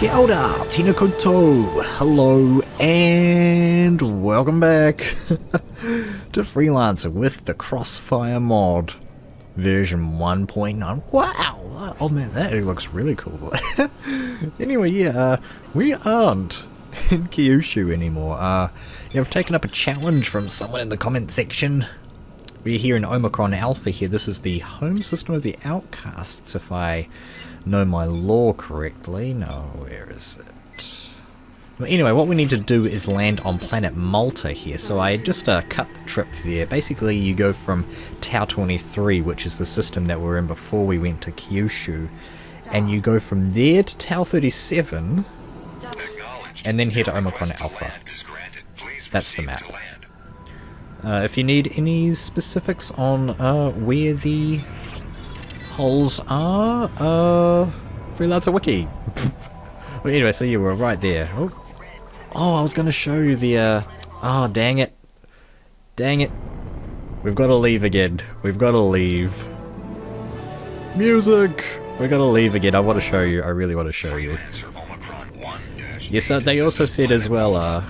Kia ora, tēnā koutou, hello, and welcome back to Freelancer with the Crossfire mod, version 1.9. Wow! Oh man, that looks really cool. Anyway, yeah, we aren't in Kyushu anymore. I've taken up a challenge from someone in the comment section. We're here in Omicron Alpha here. This is the home system of the Outcasts, if I know my lore correctly. No, where is it? Well, anyway, what we need to do is land on planet Malta here. So I just cut the trip there. Basically, you go from Tau 23, which is the system that we're in before we went to Kyushu, and you go from there to Tau 37, and then head to Omicron Alpha. That's the map. If you need any specifics on where the holes are, Freelancer Wiki. Well, anyway, so you were right there. Oh, I was going to show you the, oh, dang it. Dang it. We've got to leave again. We've got to leave. Music! We've got to leave again. I want to show you. I really want to show you. Yes, they also said as well,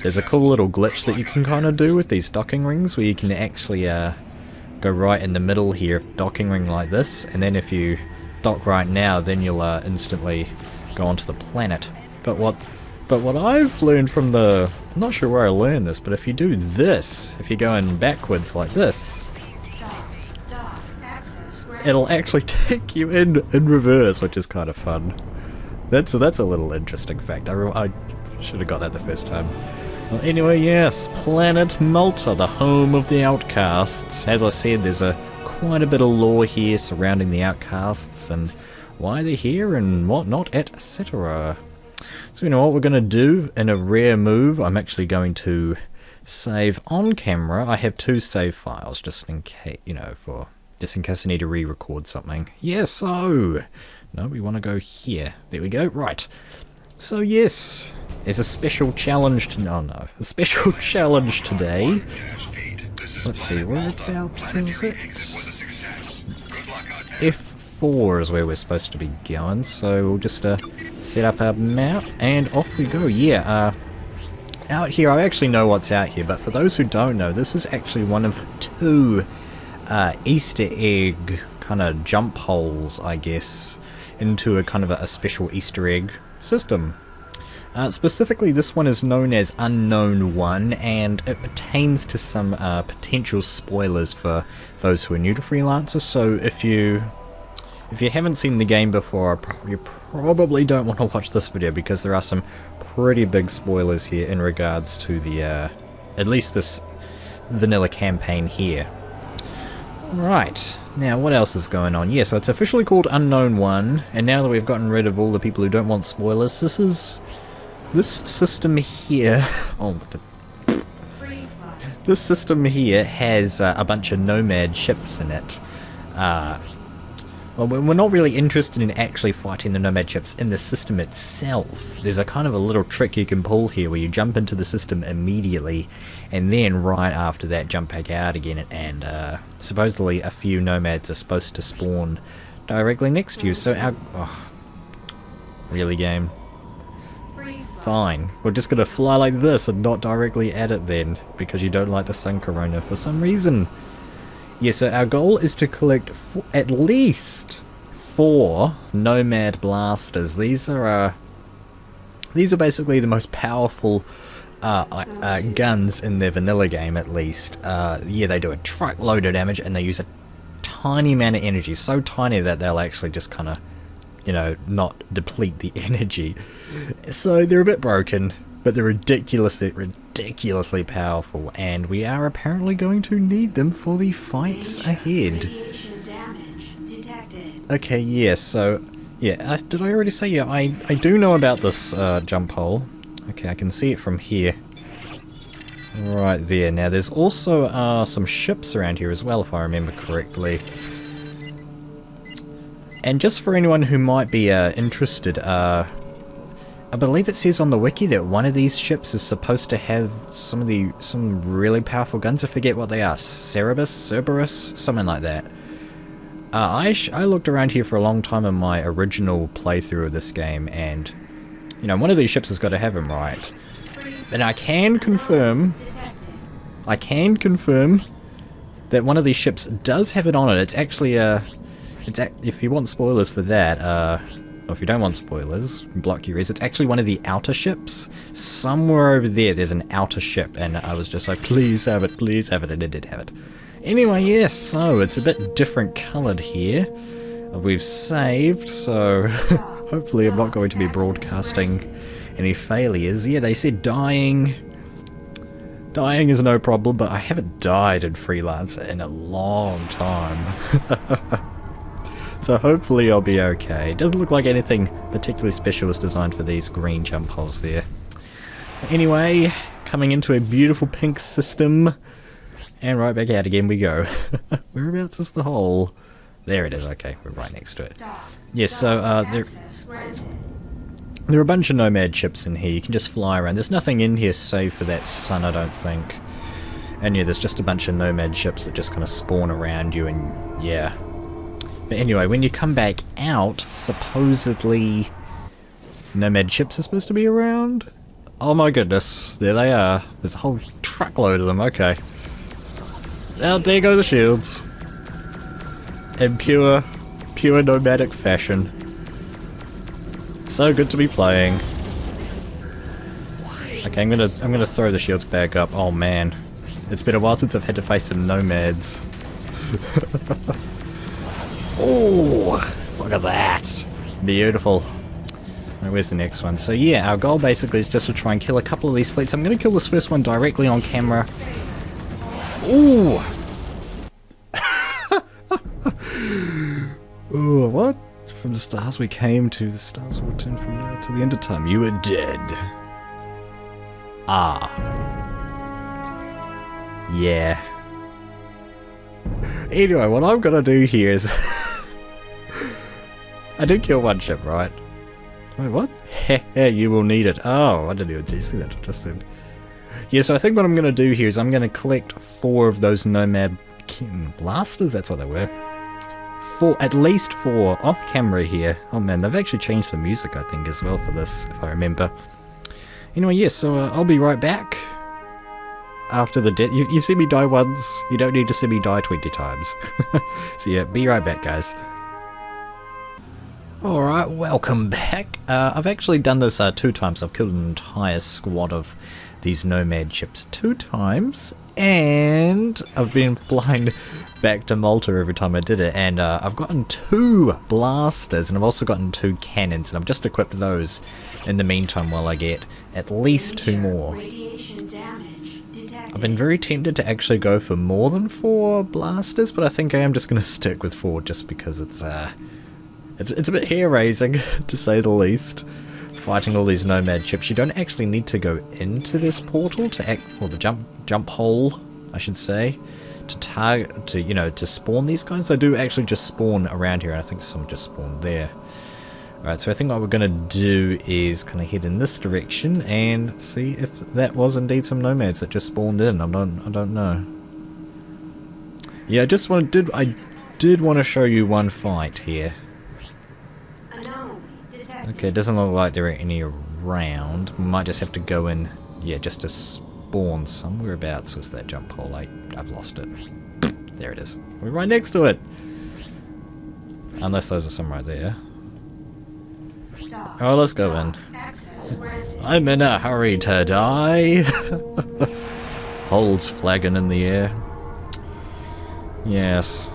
there's a cool little glitch that you can kind of do with these docking rings, where you can actually go right in the middle here of docking ring like this, and then if you dock right now, then you'll instantly go onto the planet. But what I've learned from the, I'm not sure where I learned this, but if you do this, if you're going backwards like this, it'll actually take you in reverse, which is kind of fun. That's a little interesting fact. I should have got that the first time. Well, anyway, yes, planet Malta, the home of the Outcasts. As I said, there's quite a bit of lore here surrounding the Outcasts and why they're here and whatnot, etc. So you know what we're going to do in a rare move. I'm actually going to save on camera. I have 2 save files just in case, just in case I need to re-record something. Yes, so no, we want to go here. There we go. Right. So yes, there's a special challenge a special challenge today. Let's see, whereabouts is it? F4 is where we're supposed to be going, so we'll just set up our map and off we go. Yeah, out here, I actually know what's out here, but for those who don't know, this is actually one of 2 Easter egg kind of jump holes, I guess, into a kind of a special Easter egg system. Specifically, this one is known as Unknown 1, and it pertains to some potential spoilers for those who are new to Freelancer. So if you haven't seen the game before, you probably don't want to watch this video, because there are some pretty big spoilers here in regards to the at least this vanilla campaign here. Right, now what else is going on? Yeah, so it's officially called Unknown 1, and now that we've gotten rid of all the people who don't want spoilers, this system here, this system here has a bunch of Nomad ships in it. Well, we're not really interested in actually fighting the Nomad ships in the system itself. There's a kind of a little trick you can pull here where you jump into the system immediately, and then right after that jump back out again, and supposedly a few Nomads are supposed to spawn directly next to you. So really, game? Fine, we're just gonna fly like this and not directly at it then, because you don't like the sun corona for some reason. Yeah, so our goal is to collect at least 4 Nomad blasters. These are basically the most powerful guns in their vanilla game, at least. Yeah, they do a truckload of damage, and they use a tiny amount of energy, so tiny that they'll actually just kind of, not deplete the energy. So they're a bit broken, but they're ridiculously powerful, and we are apparently going to need them for the fights ahead. Okay, yeah, so, yeah, did I already say, yeah, I do know about this jump hole. Okay, I can see it from here. Right there. Now, there's also some ships around here as well, if I remember correctly. And just for anyone who might be interested, I believe it says on the wiki that one of these ships is supposed to have some really powerful guns. I forget what they are. Cerberus? Something like that. I looked around here for a long time in my original playthrough of this game, and you know, one of these ships has got to have him, right? And I can confirm that one of these ships does have it on it. It's actually if you want spoilers for that, or if you don't want spoilers, block your ears. It's actually one of the outer ships. Somewhere over there's an outer ship, and I was just like, please have it, and it did have it. Anyway, yes, so it's a bit different coloured here. We've saved, so hopefully I'm not going to be broadcasting any failures. Yeah, they said dying. Dying is no problem, but I haven't died in Freelancer in a long time. So hopefully I'll be okay. It doesn't look like anything particularly special was designed for these green jump holes there. Anyway, coming into a beautiful pink system. And right back out again we go. Whereabouts is the hole? There it is, okay, we're right next to it. Yes, so there are a bunch of Nomad ships in here. You can just fly around. There's nothing in here save for that sun, I don't think. And yeah, there's just a bunch of Nomad ships that just kind of spawn around you, and yeah. But anyway, when you come back out, supposedly Nomad ships are supposed to be around? Oh my goodness, there they are. There's a whole truckload of them, okay. Out there go the shields. In pure nomadic fashion. So good to be playing. Okay, I'm gonna throw the shields back up. Oh man. It's been a while since I've had to face some nomads. Oh, look at that. Beautiful. Right, where's the next one? So yeah, our goal basically is just to try and kill a couple of these fleets. I'm gonna kill this first one directly on camera. Ooh! Ooh, what? From the stars we came, to the stars will return from now to the end of time. You are dead. Ah. Yeah. Anyway, what I'm gonna do here is... I did kill one ship, right? Wait, what? Heh, you will need it. Oh, I didn't even see that just then. Yeah, so I think what I'm gonna do here is I'm gonna collect 4 of those Nomad blasters, that's what they were. At least 4 off camera here. Oh man, they've actually changed the music I think as well for this, if I remember. Anyway, yes, so I'll be right back after the death. You've seen me die once, you don't need to see me die 20 times. So yeah, be right back guys. Alright, welcome back. I've actually done this 2 times. I've killed an entire squad of these Nomad ships 2 times, and I've been flying back to Malta every time I did it, and I've gotten 2 blasters, and I've also gotten 2 cannons, and I've just equipped those in the meantime while I get at least 2 more. I've been very tempted to actually go for more than 4 blasters, but I think I am just going to stick with 4 just because it's a bit hair-raising, to say the least. Fighting all these Nomad ships. You don't actually need to go into this portal to or the jump hole, I should say, to target, to spawn these guys. They do actually just spawn around here, and I think some just spawned there. Alright, so I think what we're gonna do is kind of head in this direction and see if that was indeed some Nomads that just spawned in. I don't know. Yeah, I did want to show you one fight here. Okay, it doesn't look like there are any around. We might just have to go in, yeah, just to spawn somewhere abouts. Was that jump hole? I've lost it. There it is. We're right next to it. Unless those are some right there. Oh, let's go in. I'm in a hurry to die. Holds flagging in the air. Yes.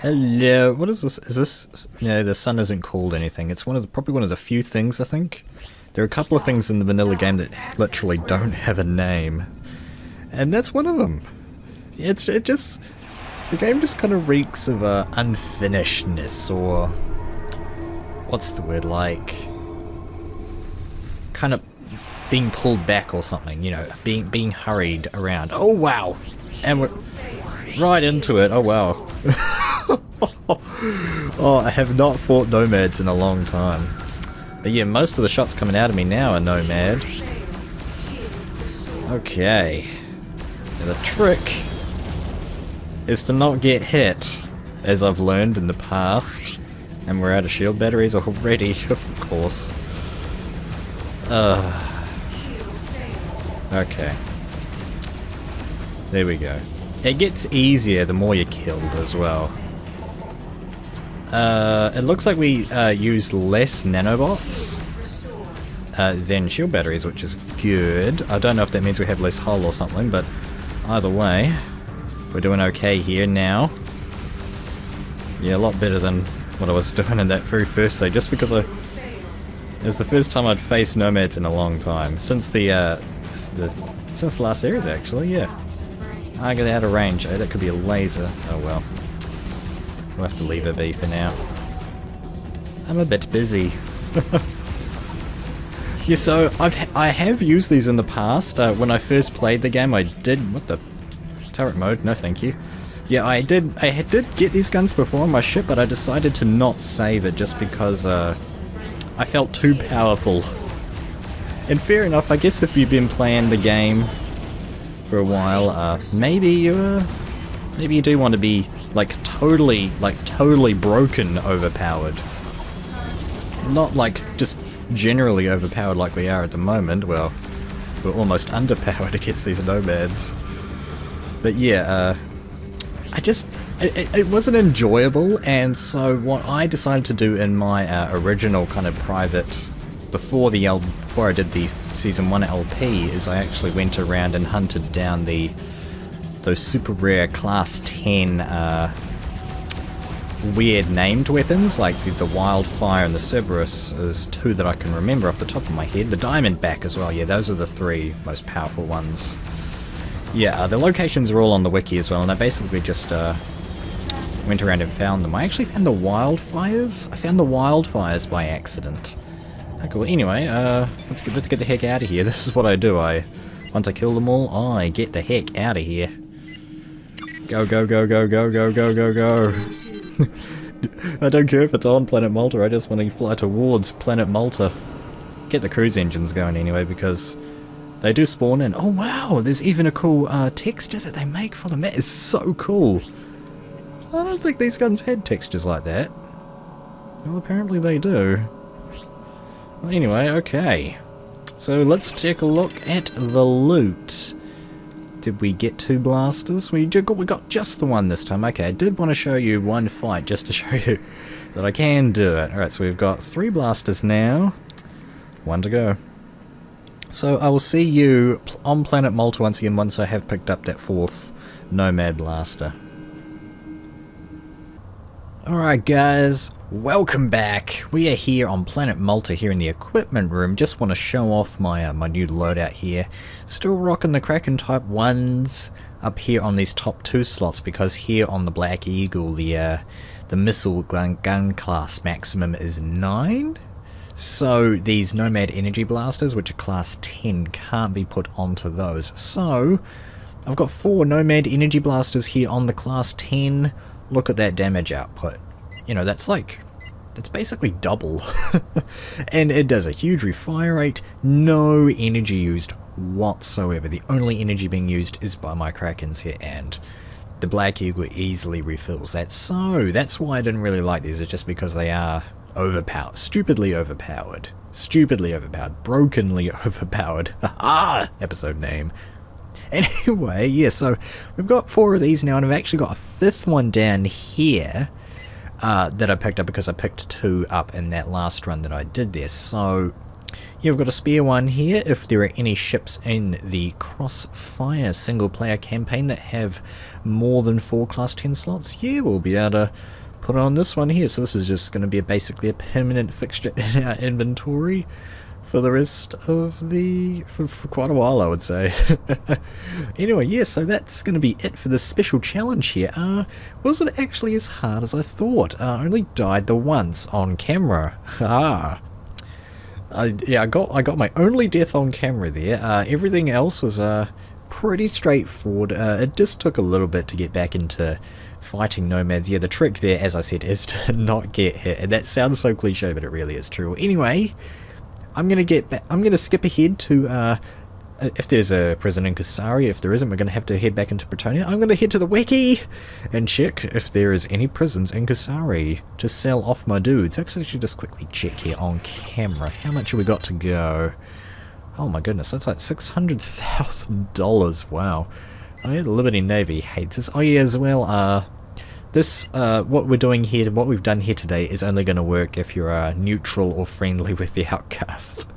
Hello, what is this? Is this... No, the sun isn't called anything. It's probably one of the few things, I think. There are a couple of things in the vanilla game that literally don't have a name. And that's one of them. The game just kind of reeks of unfinishedness, or... What's the word, like... kind of being pulled back or something, you know, being hurried around. Oh wow! And we're right into it, oh wow. Oh, I have not fought Nomads in a long time. But yeah, most of the shots coming out of me now are Nomad. Okay. Now the trick is to not get hit, as I've learned in the past. And we're out of shield batteries already, of course. Okay. There we go. It gets easier the more you're killed as well. It looks like we use less nanobots than shield batteries, which is good. I don't know if that means we have less hull or something, but either way, we're doing okay here now. Yeah, a lot better than what I was doing in that very first day, just because it was the first time I'd faced nomads in a long time. Since the last series, actually, yeah. I get out of range. Oh, that could be a laser. Oh well. We'll have to leave it be for now. I'm a bit busy. Yeah, so I have used these in the past. When I first played the game, I did... What the... Turret mode? No thank you. Yeah, I did get these guns before on my ship, but I decided to not save it just because I felt too powerful. And fair enough, I guess if you've been playing the game for a while, maybe you do want to be totally broken overpowered. Not like just generally overpowered like we are at the moment. Well, we're almost underpowered against these nomads. But yeah, it wasn't enjoyable, and so what I decided to do in my original kind of private, before I did the Season 1 LP, is I actually went around and hunted down those super rare Class 10 weird named weapons, like the Wildfire and the Cerberus is two that I can remember off the top of my head. The Diamondback as well, yeah, those are the three most powerful ones. Yeah, the locations are all on the wiki as well, and I basically just went around and found them. I actually found the Wildfires. I found the Wildfires by accident. Oh, cool. Anyway, let's get the heck out of here. This is what I do. Once I kill them all, I get the heck out of here. Go, go, go, go, go, go, go, go, go. I don't care if it's on Planet Malta, I just want to fly towards Planet Malta. Get the cruise engines going anyway, because they do spawn in. Oh wow, there's even a cool texture that they make for the map. It's so cool. I don't think these guns had textures like that. Well, apparently they do. Well, anyway, okay. So let's take a look at the loot. Did we get 2 blasters? We got just the one this time. Okay, I did want to show you one fight just to show you that I can do it. Alright, so we've got 3 blasters now. 1 to go. So I will see you on Planet Malta once again once I have picked up that 4th Nomad blaster. Alright guys, welcome back. We are here on Planet Malta here in the equipment room. Just want to show off my my new loadout here. Still rocking the Kraken Type 1s up here on these top 2 slots, because here on the Black Eagle the missile gun class maximum is 9. So these Nomad energy blasters, which are class 10, can't be put onto those. So I've got 4 Nomad energy blasters here on the class 10. Look at that damage output. You know, that's basically double. And it does a huge refire rate, no energy used whatsoever. The only energy being used is by my Krakens here, and the Black Eagle easily refills that. So that's why I didn't really like these, it's just because they are overpowered. Stupidly overpowered. Stupidly overpowered. Brokenly overpowered. Ah! Episode name. Anyway, yeah, so we've got 4 of these now, and I've actually got a 5th one down here that I picked up because I picked 2 up in that last run that I did there. So, yeah, we've got a spare one here. If there are any ships in the Crossfire single-player campaign that have more than 4 class 10 slots, yeah, we'll be able to put on this one here. So this is just going to be basically a permanent fixture in our inventory for the rest of the... for quite a while, I would say. Anyway, yeah, so that's going to be it for this special challenge here. Wasn't actually as hard as I thought. I only died the once on camera. Yeah, I got my only death on camera there. Everything else was pretty straightforward. It just took a little bit to get back into fighting nomads. Yeah, the trick there, as I said, is to not get hit. And that sounds so cliche, but it really is true. Anyway, I'm gonna skip ahead to if there's a prison in Kasari. If there isn't, we're going to have to head back into Britannia. I'm going to head to the wiki and check if there is any prisons in Kasari to sell off my dudes. Let's actually just quickly check here on camera. How much have we got to go? Oh my goodness, that's like $600,000. Wow. Oh yeah, the Liberty Navy hates us. Oh yeah, as well, what we're doing here, what we've done here today is only going to work if you're neutral or friendly with the outcasts.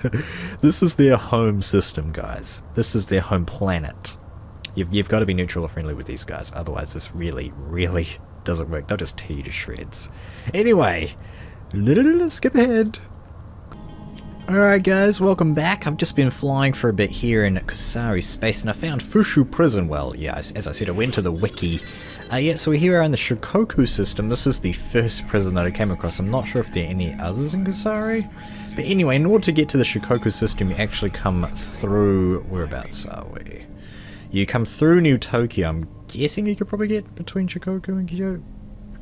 This is their home system, guys. This is their home planet. You've got to be neutral or friendly with these guys, otherwise this really, really doesn't work. They'll just tear you to shreds. Anyway, skip ahead. Alright guys, welcome back. I've just been flying for a bit here in Kasari space and I found Fushu Prison. Well, yeah, as I said, I went to the wiki. Yeah, so here we are in the Shikoku system. This is the first prison that I came across. I'm not sure if there are any others in Kasari. But anyway, in order to get to the Shikoku system, you actually come through... Whereabouts are we? You come through New Tokyo. I'm guessing you could probably get between Shikoku and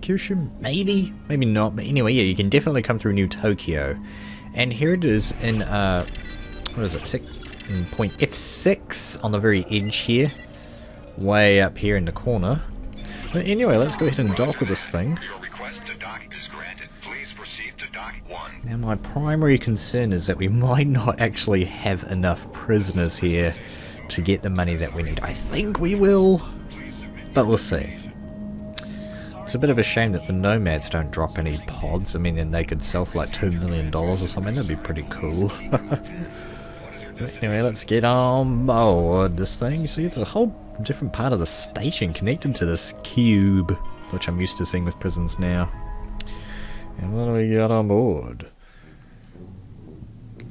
Kyushu? Maybe? Maybe not. But anyway, yeah, you can definitely come through New Tokyo. And here it is in, what is it, in point F6 on the very edge here. Way up here in the corner. But anyway, let's go ahead and dock with this thing. Now my primary concern is that we might not actually have enough prisoners here to get the money that we need. I think we will, but we'll see. It's a bit of a shame that the Nomads don't drop any pods. I mean, then they could sell for like $2 million or something. That'd be pretty cool. Anyway, let's get on board this thing. You see, it's a whole different part of the station connected to this cube, which I'm used to seeing with prisons now. And what do we got on board?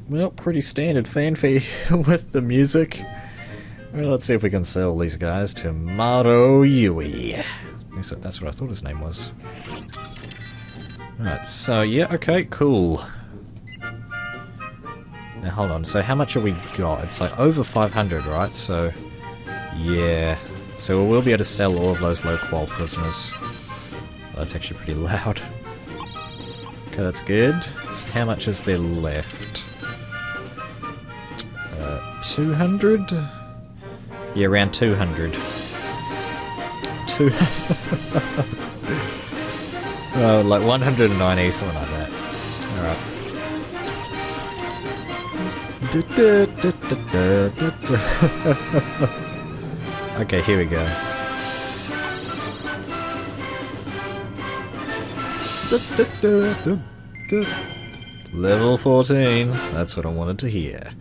Well, pretty standard fanfare with the music. Well, let's see if we can sell these guys to Maro Yui. That's what I thought his name was. Right, so yeah, okay, cool. Now hold on, so how much have we got? It's like over 500, right? So, yeah. So we'll be able to sell all of those low-qual prisoners. Oh, that's actually pretty loud. Okay, that's good. So how much is there left? 200? Yeah, around 200. Oh, like 190, something like that. Alright. Okay, here we go. Level 14. That's what I wanted to hear.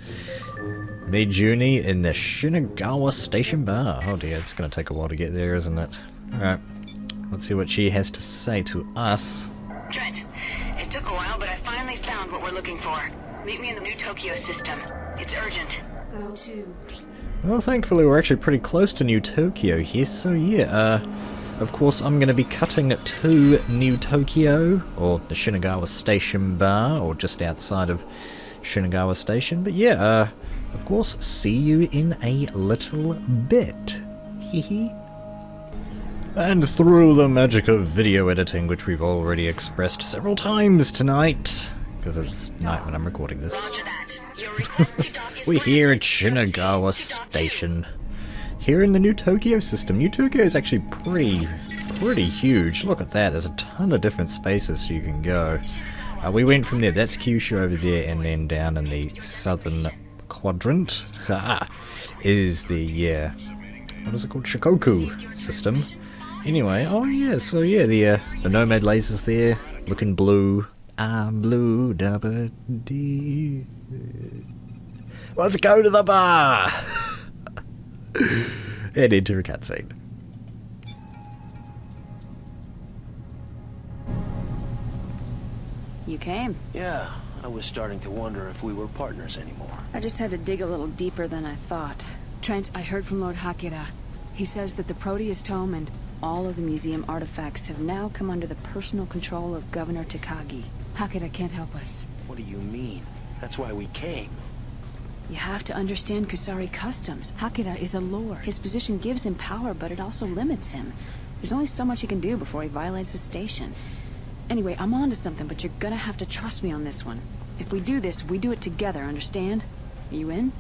Mid-Juni in the Shinagawa Station Bar. Oh dear, it's going to take a while to get there, isn't it? Alright, let's see what she has to say to us. Trent, it took a while, but I finally found what we're looking for. Meet me in the New Tokyo system. It's urgent. Go to. Well, thankfully we're actually pretty close to New Tokyo here, so yeah, of course I'm going to be cutting to New Tokyo, or the Shinagawa Station Bar, or just outside of Shinagawa Station, but yeah, of course, see you in a little bit. Hehe. And through the magic of video editing, which we've already expressed several times tonight, because it's night when I'm recording this. We're here at Shinagawa Station. Here in the New Tokyo system. New Tokyo is actually pretty huge. Look at that, there's a ton of different spaces you can go. We went from there, that's Kyushu over there, and then down in the southern quadrant is the, what is it called? Shikoku system. Anyway, oh yeah, so yeah, the Nomad lasers there, looking blue. I'm blue, dabba dee. Let's go to the bar! And enter a cutscene. You came. Yeah, I was starting to wonder if we were partners anymore. I just had to dig a little deeper than I thought. Trent, I heard from Lord Hakeda. He says that the Proteus Tome and all of the museum artifacts have now come under the personal control of Governor Takagi. Hakeda can't help us. What do you mean? That's why we came. You have to understand Kusari customs. Hakeda is a lord. His position gives him power, but it also limits him. There's only so much he can do before he violates the station. Anyway, I'm onto something, but you're gonna have to trust me on this one. If we do this, we do it together, understand? Are you in?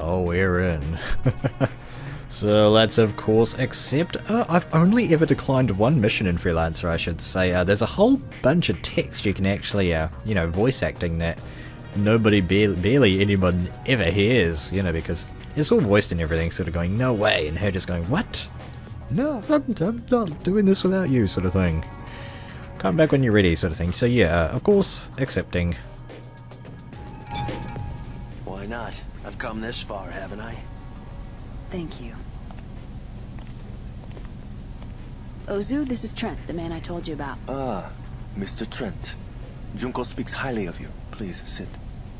Oh, we're in. So let's of course accept. I've only ever declined one mission in Freelancer, I should say. There's a whole bunch of text you can actually, you know, voice acting that nobody, barely anyone ever hears, you know, because it's all voiced and everything, sort of going, no way, and her just going, what? No, I'm not doing this without you, sort of thing. Come back when you're ready, sort of thing. So yeah, of course, accepting. Why not? I've come this far, haven't I? Thank you. Ozu, this is Trent, the man I told you about. Ah, Mr. Trent. Junko speaks highly of you. Please, sit.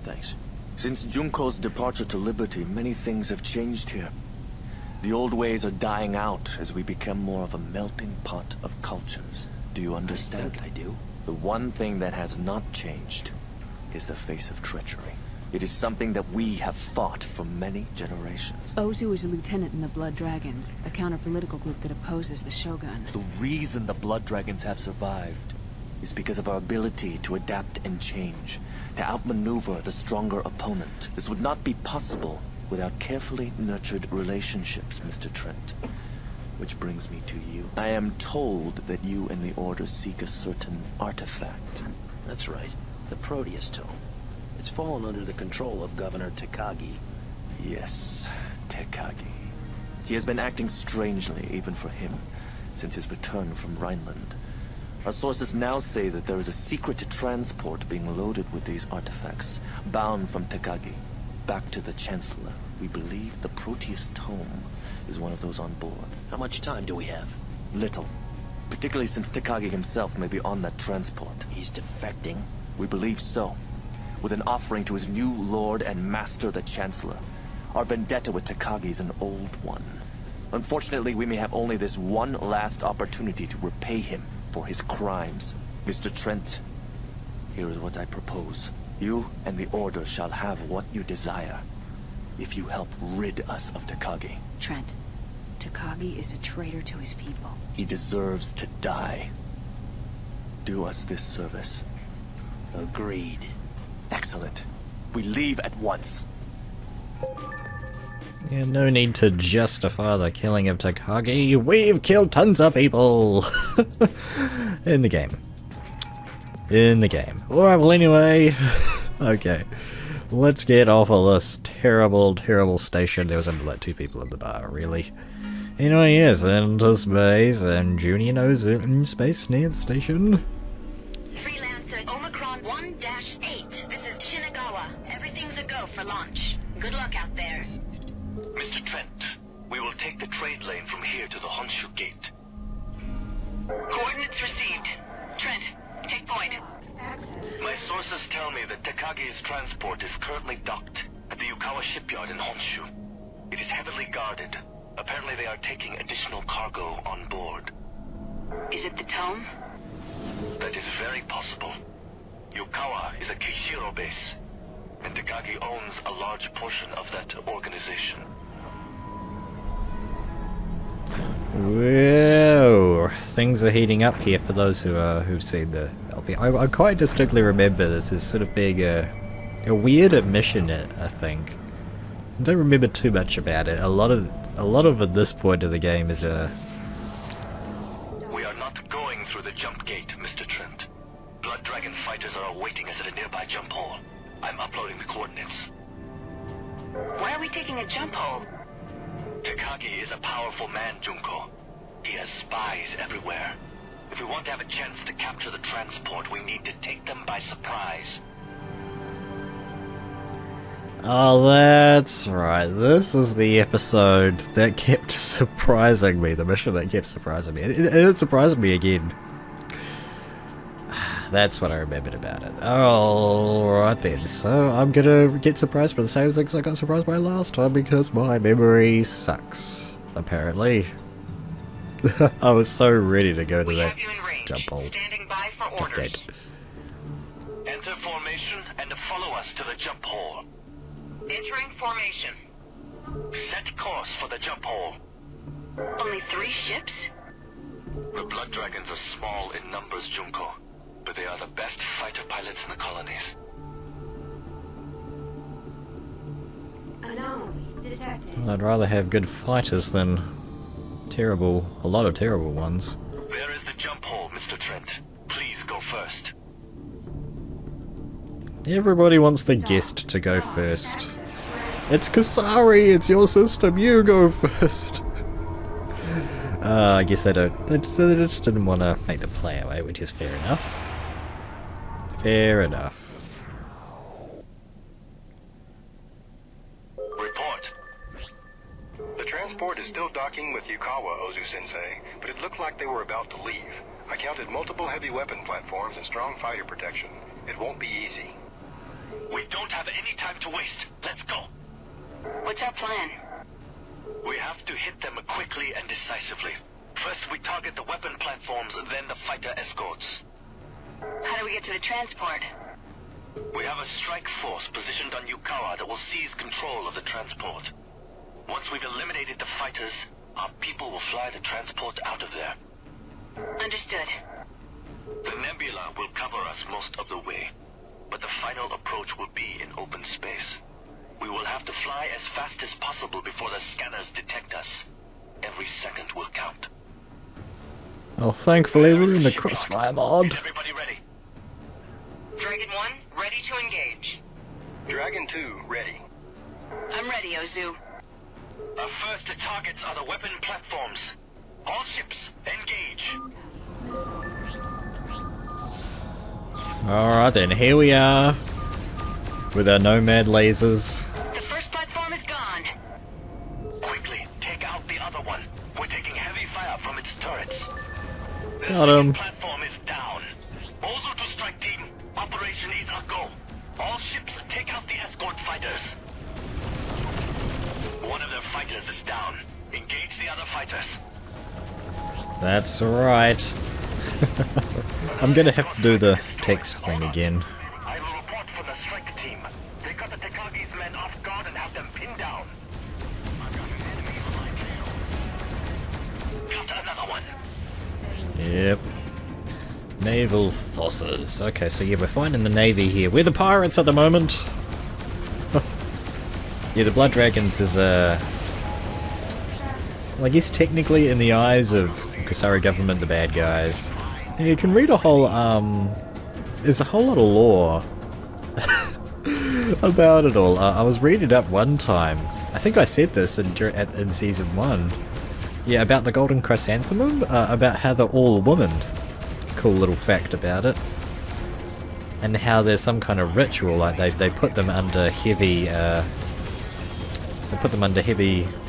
Thanks. Since Junko's departure to Liberty, many things have changed here. The old ways are dying out as we become more of a melting pot of cultures. Do you understand? I do. The one thing that has not changed is the face of treachery. It is something that we have fought for many generations. Ozu is a lieutenant in the Blood Dragons, a counter-political group that opposes the Shogun. The reason the Blood Dragons have survived is because of our ability to adapt and change, to outmaneuver the stronger opponent. This would not be possible without carefully nurtured relationships, Mr. Trent. Which brings me to you. I am told that you and the Order seek a certain artifact. That's right. The Proteus Tome. It's fallen under the control of Governor Takagi. Yes, Takagi. He has been acting strangely, even for him, since his return from Rhineland. Our sources now say that there is a secret transport being loaded with these artifacts, bound from Takagi, back to the Chancellor. We believe the Proteus Tome is one of those on board. How much time do we have? Little. Particularly since Takagi himself may be on that transport. He's defecting? We believe so. With an offering to his new lord and master, the Chancellor. Our vendetta with Takagi is an old one. Unfortunately, we may have only this one last opportunity to repay him for his crimes. Mr. Trent, here is what I propose. You and the Order shall have what you desire, if you help rid us of Takagi. Trent, Takagi is a traitor to his people. He deserves to die. Do us this service. Agreed. Excellent. We leave at once. Yeah, no need to justify the killing of Takagi. We've killed tons of people! In the game. In the game. Alright, well anyway. Okay. Let's get off of this terrible, terrible station. There was only like 2 people in the bar, really. Anyway, yes, into space, and Junior knows it in space near the station. Freelancer Omicron 1-8. This is Shinagawa. Everything's a go for launch. Good luck out there. Mr. Trent, we will take the trade lane from here to the Honshu Gate. Coordinates received. Trent, take point. My sources tell me that Takagi's transport is currently docked at the Yukawa shipyard in Honshu. It is heavily guarded. Apparently they are taking additional cargo on board. Is it the Tome? That is very possible. Yukawa is a Kishiro base, and Takagi owns a large portion of that organization. Whoa, things are heating up here for those who've seen the LP. I quite distinctly remember this as sort of being a weird admission, I think. I don't remember too much about it. A lot of at this point of the game is We are not going through the jump gate, Mr. Trent. Blood Dragon fighters are awaiting us at a nearby jump hole. I'm uploading the coordinates. Why are we taking a jump hole? Takagi is a powerful man, Junko. He has spies everywhere. If we want to have a chance to capture the transport, we need to take them by surprise. Oh, that's right. This is the episode that kept surprising me. The mission that kept surprising me. It surprised me again. That's what I remembered about it. Alright then, so I'm gonna get surprised by the same things I got surprised by last time because my memory sucks, apparently. I was so ready to go to that jump hole. Standing by for orders. Gate. Enter formation and follow us to the jump hole. Entering formation. Set course for the jump hole. Only 3 ships? The Blood Dragons are small in numbers, Junko, but they are the best fighter pilots in the colonies. Anomaly. Well, I'd rather have good fighters than a lot of terrible ones. There is the jump hole, Mr. Trent. Please go first. Everybody wants the guest to go first. It's Kasari, it's your system, you go first. I guess they just didn't want to make the play away, which is fair enough. Fair enough. Report. The transport is still docking with Yukawa, Ozu-sensei, but it looked like they were about to leave. I counted multiple heavy weapon platforms and strong fighter protection. It won't be easy. We don't have any time to waste. Let's go. What's our plan? We have to hit them quickly and decisively. First we target the weapon platforms, then the fighter escorts. How do we get to the transport? We have a strike force positioned on Yukawa that will seize control of the transport. Once we've eliminated the fighters, our people will fly the transport out of there. Understood. The nebula will cover us most of the way, but the final approach will be in open space. We will have to fly as fast as possible before the scanners detect us. Every second will count. Well, thankfully we're in the Crossfire mod. Is everybody ready? Dragon 1, ready to engage. Dragon 2, ready. I'm ready, Ozu. Our first targets are the weapon platforms. All ships, engage. Alright then, here we are. With our Nomad lasers. The first platform is gone. Quickly, take out the other one. We're taking heavy fire from its turrets. The Got him. second platform is down. Ozu to strike team. Operation is a go. All ships, take out the escort fighters. One of their fighters is down. Engage the other fighters. That's right. I'm gonna have to do the text thing again. I will report from the strike team. They got the Takagi's men off guard and have them pinned down. I've got an enemy on my tail. Got another one. Yep. Naval forces. Okay, so yeah, we're finding the Navy here. We're the pirates at the moment. Yeah, the Blood Dragons is well, I guess technically in the eyes of the Kusari government, the bad guys. And you can read a whole, there's a whole lot of lore about it all. I was reading it up one time. I think I said this in Season 1. Yeah, about the Golden Chrysanthemum, about how they're all women. Cool little fact about it. And how there's some kind of ritual, like they put them under heavy,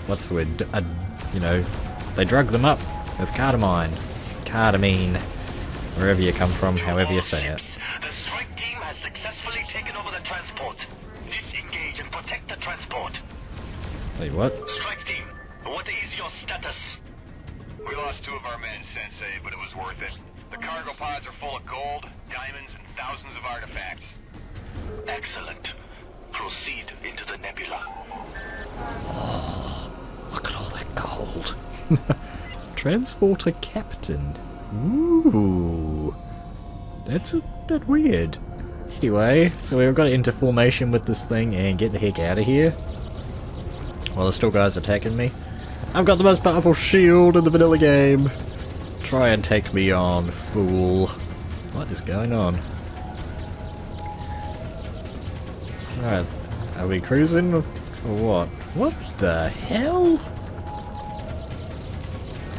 what's the word, you know, they drug them up with cardamine, wherever you come from, however you say it. The strike team has successfully taken over the transport. Disengage and protect the transport. Wait, what? Strike team, what is your status? We lost 2 of our men, Sensei, but it was worth it. The cargo pods are full of gold, diamonds, and thousands of artifacts. Excellent. Proceed into the nebula. Oh, look at all that gold. Transporter captain. Ooh. That's a bit weird. Anyway, so we've got to enter formation with this thing and get the heck out of here. While there's still guys attacking me. I've got the most powerful shield in the vanilla game. Try and take me on, fool. What is going on? Alright, are we cruising or what? What the hell?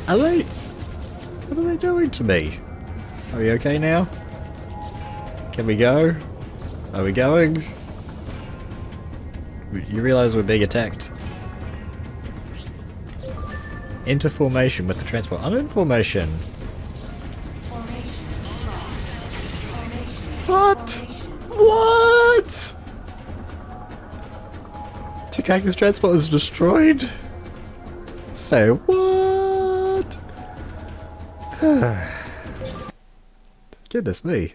What are they doing to me? Are we okay now? Can we go? Are we going? You realise we're being attacked? Enter formation with the transport. I'm in formation. What? What? Takagi's transport is destroyed? Say what? Goodness me.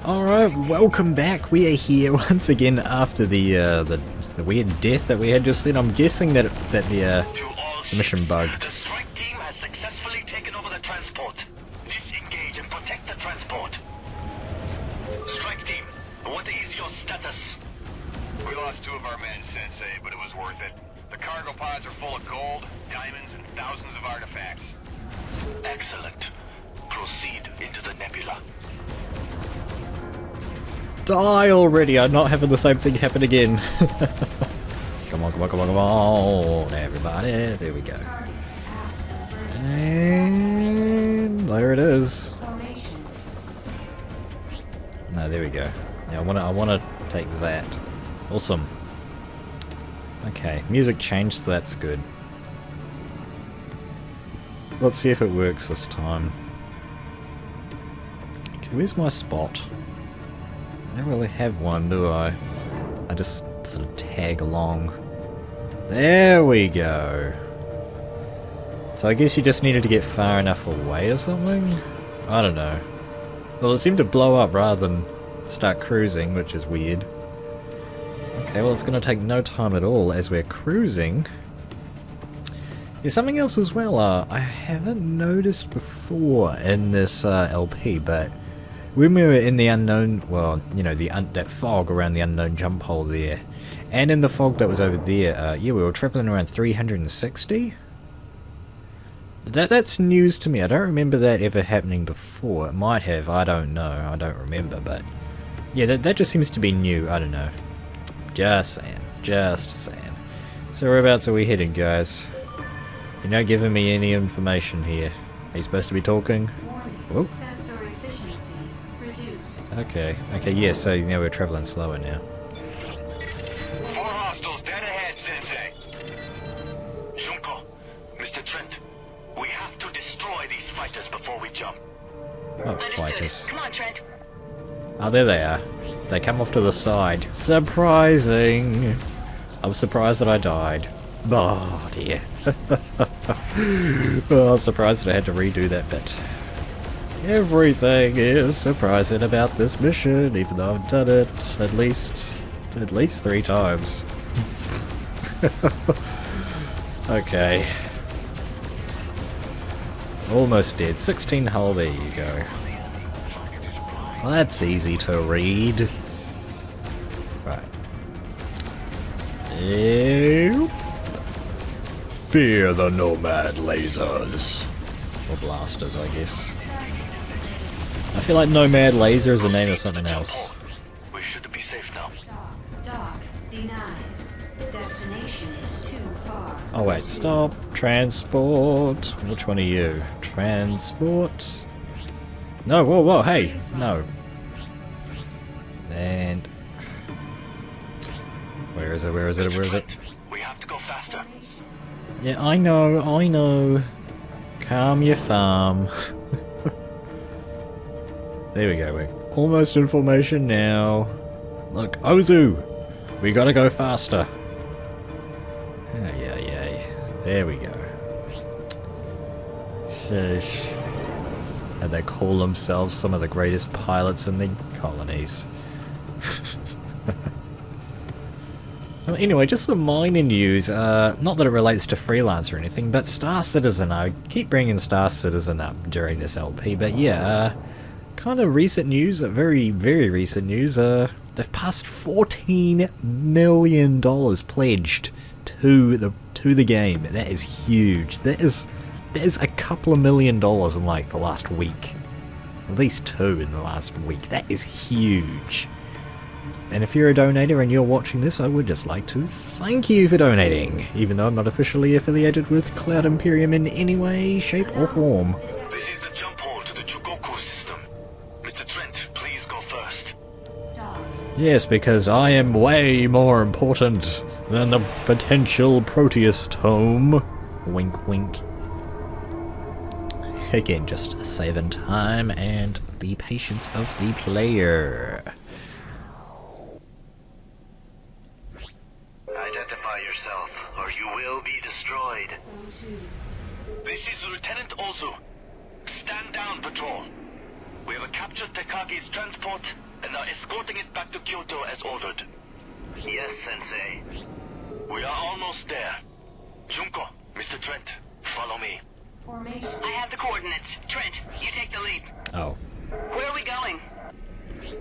Alright, welcome back. We are here once again after the weird death that we had just then. I'm guessing that the mission bugged. The strike team has successfully taken over the transport. Disengage and protect the transport. Strike team, what is your status? We lost 2 of our men, Sensei, but it was worth it. The cargo pods are full of gold, diamonds, and thousands of artifacts. Excellent. Proceed into the nebula. Die already! I'm not having the same thing happen again. Come on, come on, come on, come on, everybody. There we go. And there it is. No, there we go. Now I wanna take that. Awesome. Okay, music changed, so that's good. Let's see if it works this time. Okay, where's my spot? I don't really have one, do I? I just sort of tag along. There we go. So I guess you just needed to get far enough away or something? I don't know. Well, it seemed to blow up rather than start cruising, which is weird. Okay, well it's going to take no time at all as we're cruising. There's something else as well I haven't noticed before in this LP, but when we were in the unknown, well, you know, that fog around the unknown jump hole there, and in the fog that was over there, yeah, we were travelling around 360? That's news to me. I don't remember that ever happening before. It might have, I don't know, I don't remember, but yeah, that just seems to be new, I don't know. Just saying, just saying. So whereabouts are we headed, guys? You're not giving me any information here. Are you supposed to be talking? Whoa. Okay, yeah, so now we're travelling slower now. 4 hostiles dead ahead, Sensei. Junko, Mr. Trent, we have to destroy these fighters before we jump. Oh, fighters. Come on, Trent. Oh, there they are. They come off to the side. Surprising! I'm surprised that I died. Oh, dear. Oh, I'm surprised that I had to redo that bit. Everything is surprising about this mission, even though I've done it at least 3 times. Okay. Almost dead. 16 hull, there you go. Well, that's easy to read. Right. Ew. Fear the Nomad lasers. Or blasters, I guess. I feel like Nomad Laser is the name of something else. We should be safe now. Dock denied. Destination is too far. Oh wait, stop. Transport. Which one are you? Transport. No, whoa, whoa, hey, no. And where is it? Where is it? Where is it? We have to go faster. Yeah, I know. Calm your farm. There we go, we're almost in formation now. Look, Ozu! We gotta go faster. Yay. There we go. Sheesh. And they call themselves some of the greatest pilots in the colonies. Well, anyway, just some minor news. Not that it relates to Freelancer or anything, but Star Citizen. I keep bringing Star Citizen up during this LP, but yeah, kind of recent news, very, very recent news. They've passed $14 million pledged to the game. That is huge. That is a couple of $1 million in like the last week. At least 2 in the last week. That is huge. And if you're a donator and you're watching this, I would just like to thank you for donating, even though I'm not officially affiliated with Cloud Imperium in any way, shape or form. This is the jump hole to the Chugoku system. Mr. Trent, please go first. Yes, because I am way more important than the potential Proteus Tome. Wink wink. Again, just saving time and the patience of the player. Identify yourself, or you will be destroyed. This is Lieutenant Ozu. Stand down, patrol. We have captured Takagi's transport and are escorting it back to Kyoto as ordered. Yes, Sensei. We are almost there. Junko, Mr. Trent, follow me. I have the coordinates. Trent, you take the lead. Oh. Where are we going?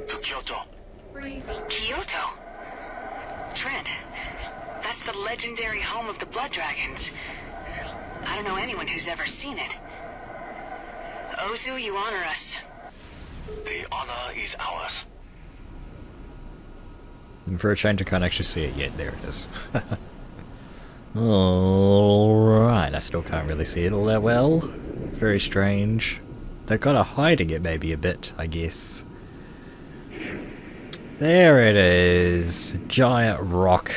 To Kyoto. Kyoto? Trent, That's the legendary home of the Blood Dragons. I don't know anyone who's ever seen it. Ozu, you honor us. The honor is ours. And for a change, I can't actually see it yet. There it is. Alright, I still can't really see it all that well. Very strange. They're kind of hiding it maybe a bit, I guess. There it is. Giant rock.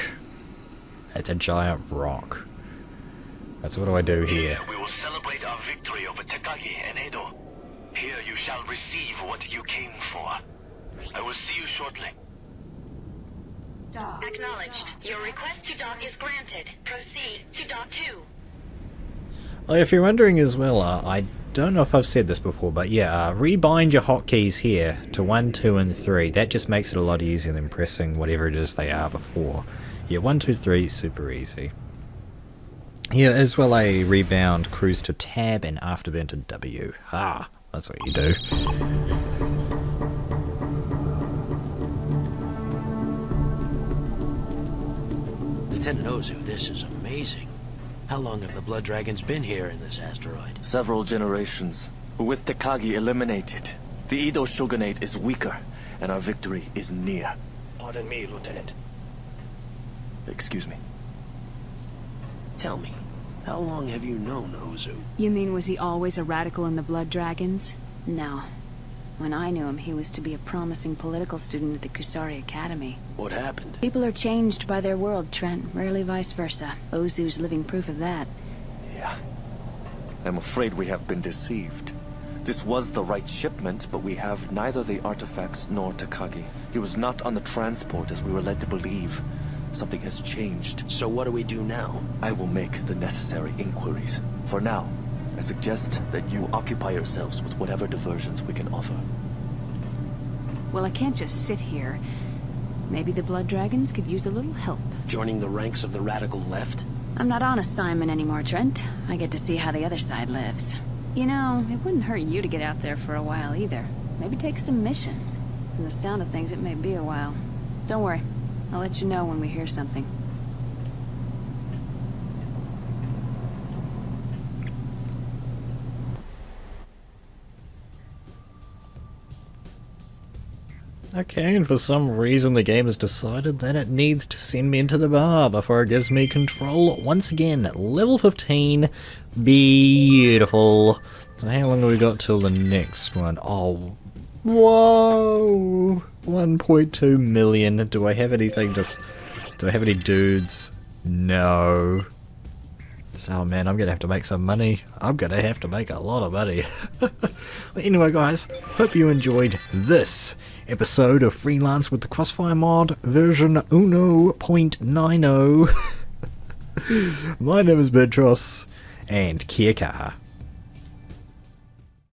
It's a giant rock. That's what do I do here? We will celebrate our victory over Takagi and Edo. Here you shall receive what you came for. I will see you shortly. Dock. Acknowledged. Your request to dock is granted. Proceed to dock 2. Oh, if you're wondering as well, I don't know if I've said this before, but yeah, rebind your hotkeys here to 1, 2, and 3. That just makes it a lot easier than pressing whatever it is they are before. Yeah, 1, 2, 3, super easy. Here as well a rebound cruise to tab and afterburn to W. Ah, that's what you do. Lieutenant Ozu, this is amazing. How long have the Blood Dragons been here in this asteroid? Several generations. With Takagi eliminated, the Edo shogunate is weaker, and our victory is near. Pardon me, Lieutenant. Excuse me. Tell me, how long have you known Ozu? You mean, was he always a radical in the Blood Dragons? No. When I knew him, he was to be a promising political student at the Kusari Academy. What happened? People are changed by their world, Trent. Rarely vice versa. Ozu's living proof of that. Yeah. I'm afraid we have been deceived. This was the right shipment, but we have neither the artifacts nor Takagi. He was not on the transport as we were led to believe. Something has changed. So what do we do now? I will make the necessary inquiries. For now, I suggest that you occupy yourselves with whatever diversions we can offer. Well, I can't just sit here. Maybe the Blood Dragons could use a little help. Joining the ranks of the radical left? I'm not on assignment anymore, Trent. I get to see how the other side lives. You know, it wouldn't hurt you to get out there for a while either. Maybe take some missions. From the sound of things, it may be a while. Don't worry. I'll let you know when we hear something. Okay, and for some reason the game has decided that it needs to send me into the bar before it gives me control once again. Level 15. Beautiful. So how long have we got till the next one? Oh, whoa! 1.2 million. Do I have anything do I have any dudes? No. Oh man, I'm gonna have to make some money. I'm gonna have to make a lot of money. Well, anyway guys, hope you enjoyed this episode of Freelance with the Crossfire mod version 1.90. My name is Birdtross, and kia kaha.